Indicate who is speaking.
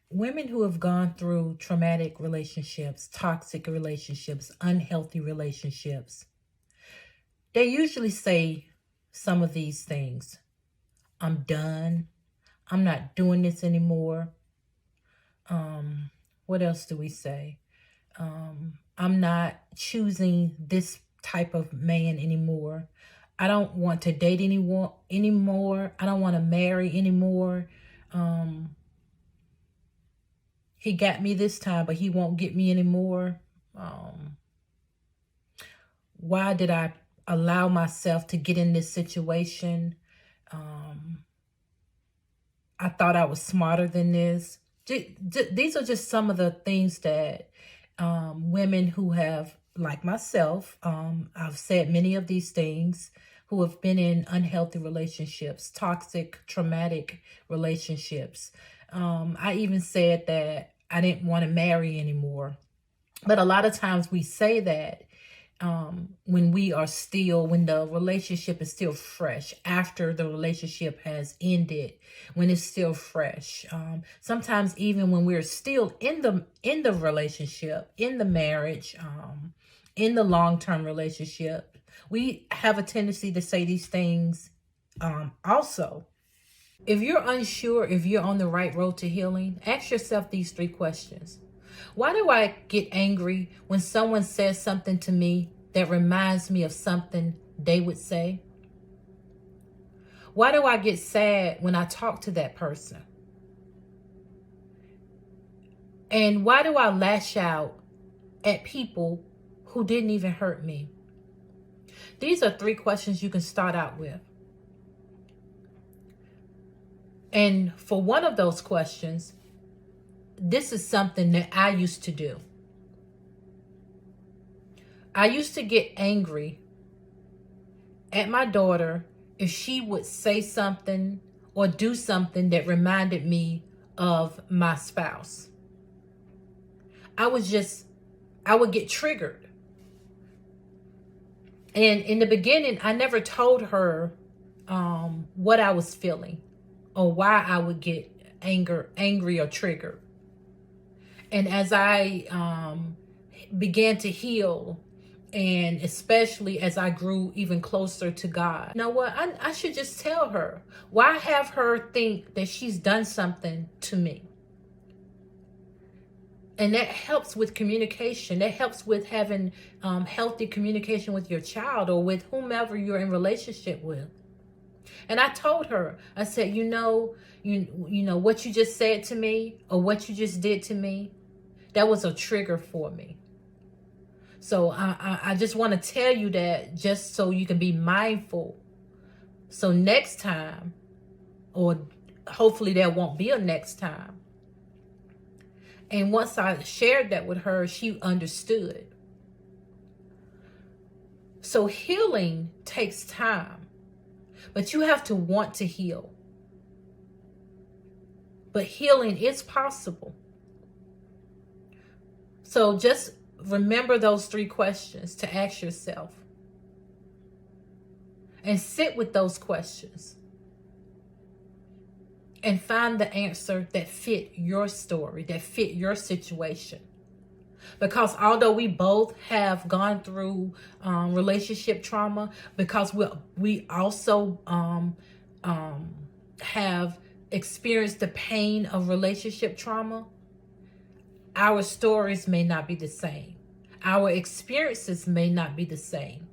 Speaker 1: Women who have gone through traumatic relationships, toxic relationships, unhealthy relationships, they usually say some of these things. I'm done. I'm not doing this anymore. What else do we say? I'm not choosing this type of man anymore. I don't want to date anyone anymore. I don't want to marry anymore. He got me this time, but he won't get me anymore. Why did I allow myself to get in this situation? I thought I was smarter than this. These are just some of the things that women who have, like myself, I've said many of these things, who have been in unhealthy relationships, toxic, traumatic relationships. I even said that I didn't want to marry anymore. But a lot of times we say that when the relationship is still fresh, after the relationship has ended, when it's still fresh. Sometimes even when we're still in the relationship, in the marriage, in the long-term relationship, we have a tendency to say these things also. If you're unsure if you're on the right road to healing, ask yourself these 3 questions. Why do I get angry when someone says something to me that reminds me of something they would say? Why do I get sad when I talk to that person? And why do I lash out at people who didn't even hurt me? These are 3 questions you can start out with. And for one of those questions, this is something that I used to do. I used to get angry at my daughter if she would say something or do something that reminded me of my spouse. I would get triggered. And in the beginning, I never told her what I was feeling or why I would get angry or triggered. And as I began to heal, and especially as I grew even closer to God, you know what? I should just tell her. Why have her think that she's done something to me? And that helps with communication. That helps with having healthy communication with your child or with whomever you're in relationship with. And I told her, I said, you know what you just said to me or what you just did to me, that was a trigger for me. So I just want to tell you that just so you can be mindful. So next time, or hopefully there won't be a next time. And once I shared that with her, she understood. So healing takes time, but you have to want to heal. But healing is possible. So just remember those 3 questions to ask yourself. And sit with those questions. And find the answer that fit your story, that fit your situation. Because although we both have gone through relationship trauma, because we also have experienced the pain of relationship trauma, our stories may not be the same. Our experiences may not be the same.